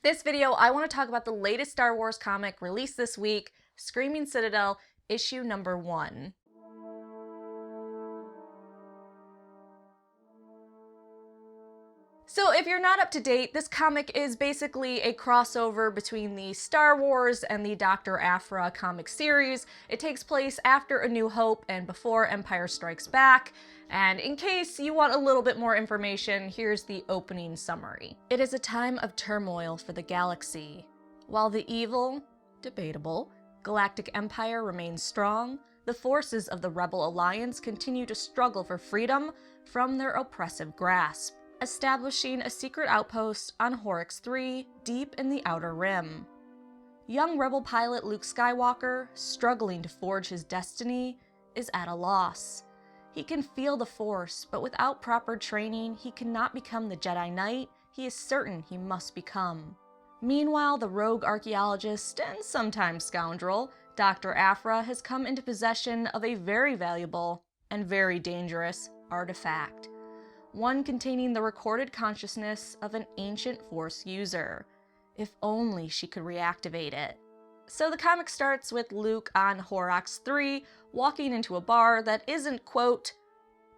This video, I want to talk about the latest Star Wars comic released this week, Screaming Citadel, issue number 1. So if you're not up to date, this comic is basically a crossover between the Star Wars and the Doctor Aphra comic series. It takes place after A New Hope and before Empire Strikes Back. And in case you want a little bit more information, here's the opening summary. It is a time of turmoil for the galaxy. While the evil, debatable, Galactic Empire remains strong, the forces of the Rebel Alliance continue to struggle for freedom from their oppressive grasp, establishing a secret outpost on Horrocks 3 deep in the Outer Rim. Young Rebel pilot Luke Skywalker, struggling to forge his destiny, is at a loss. He can feel the Force, but without proper training, he cannot become the Jedi Knight he is certain he must become. Meanwhile, the rogue archaeologist and sometimes scoundrel, Doctor Aphra, has come into possession of a very valuable and very dangerous artifact. One containing the recorded consciousness of an ancient Force user. If only she could reactivate it. So the comic starts with Luke on Horrocks 3, walking into a bar that isn't, quote,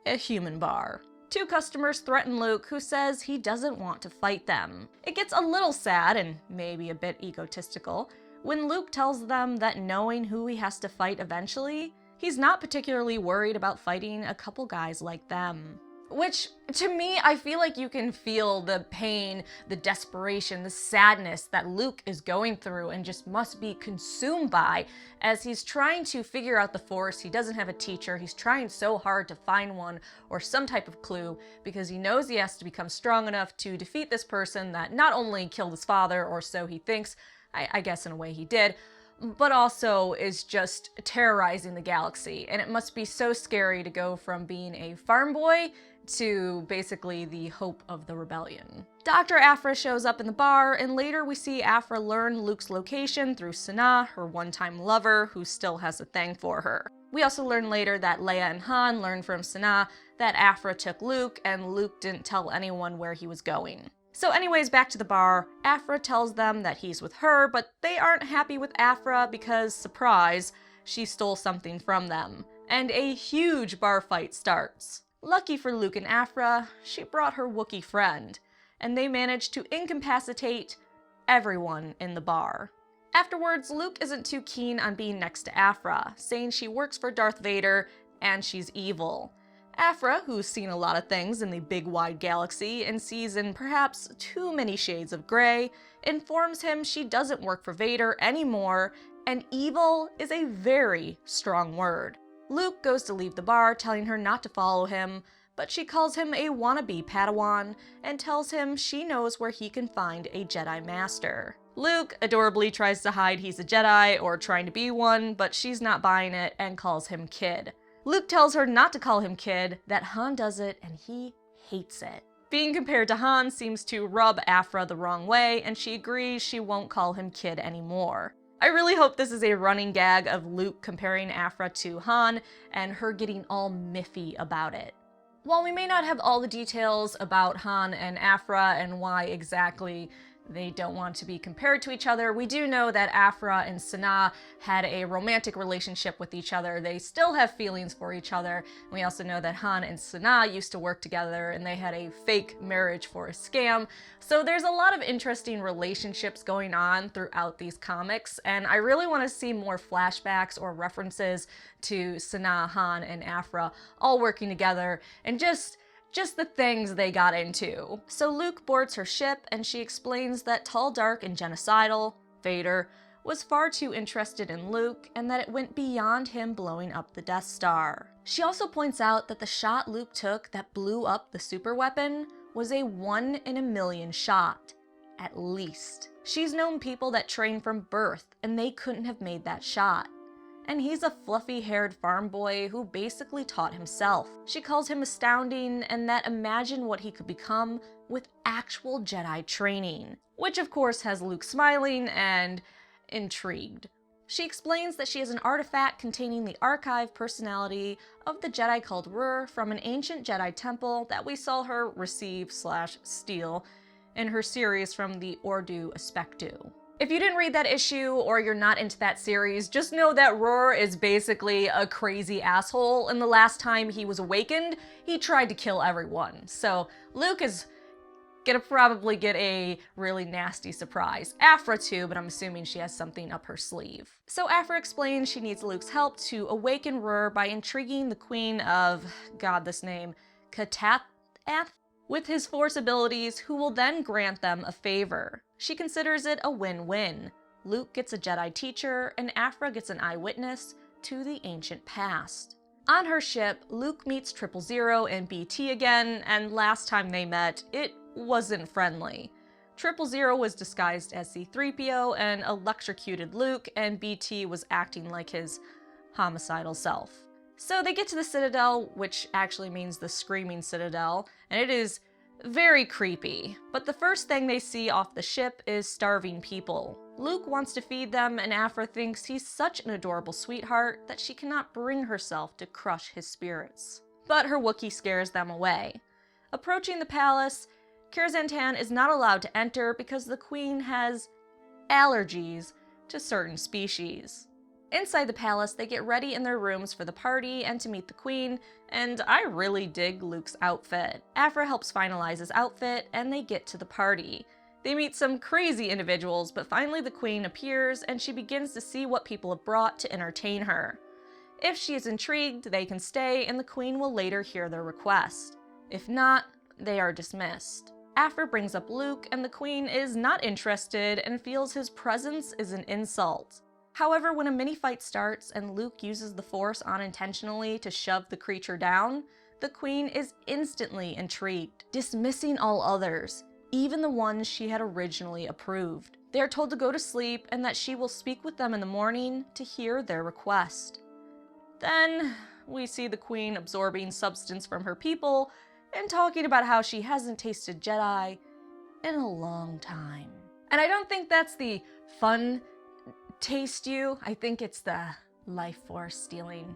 a human bar. Two customers threaten Luke, who says he doesn't want to fight them. It gets a little sad, and maybe a bit egotistical, when Luke tells them that knowing who he has to fight eventually, he's not particularly worried about fighting a couple guys like them. Which, to me, I feel like you can feel the pain, the desperation, the sadness that Luke is going through and just must be consumed by as he's trying to figure out the Force. He doesn't have a teacher. He's trying so hard to find one or some type of clue because he knows he has to become strong enough to defeat this person that not only killed his father, or so he thinks, I guess in a way he did, but also is just terrorizing the galaxy. And it must be so scary to go from being a farm boy to basically the hope of the rebellion. Dr. Aphra shows up in the bar, and later we see Aphra learn Luke's location through Sanaa, her one-time lover, who still has a thing for her. We also learn later that Leia and Han learned from Sanaa that Aphra took Luke, and Luke didn't tell anyone where he was going. So anyways, back to the bar, Aphra tells them that he's with her, but they aren't happy with Aphra because, surprise, she stole something from them. And a huge bar fight starts. Lucky for Luke and Aphra, she brought her Wookiee friend, and they managed to incapacitate everyone in the bar. Afterwards, Luke isn't too keen on being next to Aphra, saying she works for Darth Vader and she's evil. Aphra, who's seen a lot of things in the big wide galaxy and sees in perhaps too many shades of gray, informs him she doesn't work for Vader anymore, and evil is a very strong word. Luke goes to leave the bar, telling her not to follow him, but she calls him a wannabe Padawan and tells him she knows where he can find a Jedi Master. Luke adorably tries to hide he's a Jedi or trying to be one, but she's not buying it and calls him Kid. Luke tells her not to call him Kid, that Han does it and he hates it. Being compared to Han seems to rub Aphra the wrong way, and she agrees she won't call him Kid anymore. I really hope this is a running gag of Luke comparing Aphra to Han and her getting all miffy about it. While we may not have all the details about Han and Aphra and why exactly they don't want to be compared to each other, we do know that Aphra and Sanaa had a romantic relationship with each other. They still have feelings for each other. We also know that Han and Sanaa used to work together and they had a fake marriage for a scam. So there's a lot of interesting relationships going on throughout these comics, and I really want to see more flashbacks or references to Sanaa, Han, and Aphra all working together and just the things they got into. So Luke boards her ship, and she explains that tall, dark, and genocidal, Vader, was far too interested in Luke, and that it went beyond him blowing up the Death Star. She also points out that the shot Luke took that blew up the superweapon was a 1 in a million shot, at least. She's known people that train from birth, and they couldn't have made that shot. And he's a fluffy-haired farm boy who basically taught himself. She calls him astounding, and that imagine what he could become with actual Jedi training, which of course has Luke smiling and intrigued. She explains that she has an artifact containing the archive personality of the Jedi called Rawr from an ancient Jedi temple that we saw her receive/steal in her series from the Ordu Aspectu. If you didn't read that issue or you're not into that series, just know that Rawr is basically a crazy asshole, and the last time he was awakened, he tried to kill everyone. So Luke is gonna probably get a really nasty surprise. Aphra too, but I'm assuming she has something up her sleeve. So Aphra explains she needs Luke's help to awaken Rawr by intriguing the queen of, God, this name, Katath, with his Force abilities, who will then grant them a favor. She considers it a win-win. Luke gets a Jedi teacher, and Aphra gets an eyewitness to the ancient past. On her ship, Luke meets 000 and BT again, and last time they met, it wasn't friendly. 000 was disguised as C-3PO and electrocuted Luke, and BT was acting like his homicidal self. So they get to the Citadel, which actually means the Screaming Citadel, and it is very creepy. But the first thing they see off the ship is starving people. Luke wants to feed them, and Aphra thinks he's such an adorable sweetheart that she cannot bring herself to crush his spirits. But her Wookiee scares them away. Approaching the palace, Kirzantan is not allowed to enter because the queen has allergies to certain species. Inside the palace, they get ready in their rooms for the party and to meet the queen, and I really dig Luke's outfit. Aphra helps finalize his outfit, and they get to the party. They meet some crazy individuals, but finally the queen appears, and she begins to see what people have brought to entertain her. If she is intrigued, they can stay, and the queen will later hear their request. If not, they are dismissed. Aphra brings up Luke, and the queen is not interested and feels his presence is an insult. However, when a mini-fight starts and Luke uses the Force unintentionally to shove the creature down, the queen is instantly intrigued, dismissing all others, even the ones she had originally approved. They are told to go to sleep and that she will speak with them in the morning to hear their request. Then, we see the queen absorbing substance from her people and talking about how she hasn't tasted Jedi in a long time. And I don't think that's the fun taste you. I think it's the life force stealing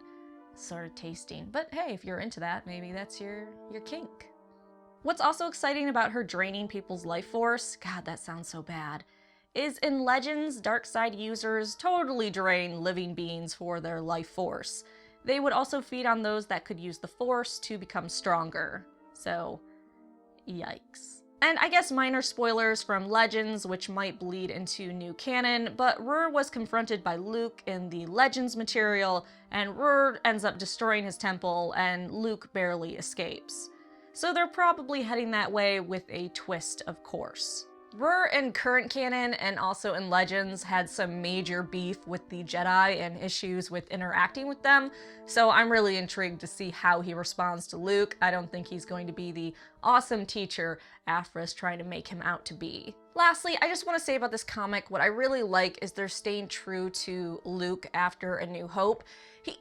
sort of tasting. But hey, if you're into that, maybe that's your kink. What's also exciting about her draining people's life force, God, that sounds so bad, is in Legends, dark side users totally drain living beings for their life force. They would also feed on those that could use the Force to become stronger. So, yikes. And I guess minor spoilers from Legends, which might bleed into new canon, but Rawr was confronted by Luke in the Legends material, and Rawr ends up destroying his temple, and Luke barely escapes. So they're probably heading that way with a twist, of course. Rawr in current canon and also in Legends had some major beef with the Jedi and issues with interacting with them, so I'm really intrigued to see how he responds to Luke. I don't think he's going to be the awesome teacher Aphra's trying to make him out to be. Lastly, I just want to say about this comic, what I really like is they're staying true to Luke after A New Hope.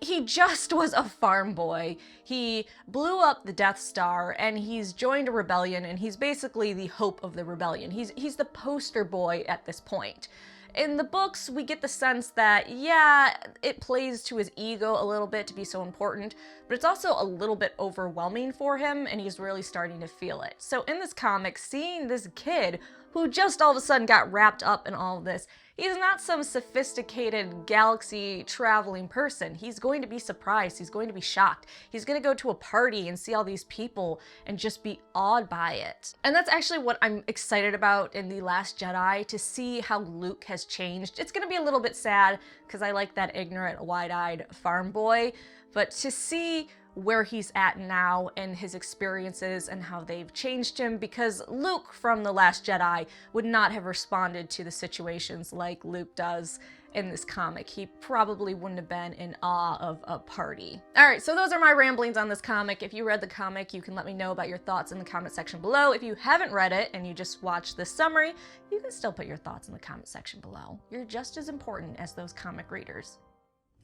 He just was a farm boy. He blew up the Death Star, and he's joined a rebellion, and he's basically the hope of the rebellion. He's the poster boy at this point. In the books, we get the sense that, yeah, it plays to his ego a little bit to be so important, but it's also a little bit overwhelming for him, and he's really starting to feel it. So in this comic, seeing this kid who just all of a sudden got wrapped up in all of this, he's not some sophisticated galaxy traveling person. He's going to be surprised. He's going to be shocked. He's going to go to a party and see all these people and just be awed by it. And that's actually what I'm excited about in The Last Jedi, to see how Luke has changed. It's going to be a little bit sad because I like that ignorant, wide-eyed farm boy, but to see where he's at now and his experiences and how they've changed him, because Luke from The Last Jedi would not have responded to the situations like Luke does in this comic. He probably wouldn't have been in awe of a party. Alright, so those are my ramblings on this comic. If you read the comic, you can let me know about your thoughts in the comment section below. If you haven't read it and you just watched this summary, you can still put your thoughts in the comment section below. You're just as important as those comic readers,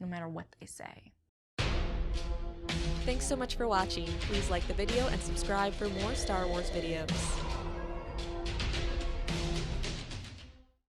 no matter what they say. Thanks so much for watching. Please like the video and subscribe for more Star Wars videos.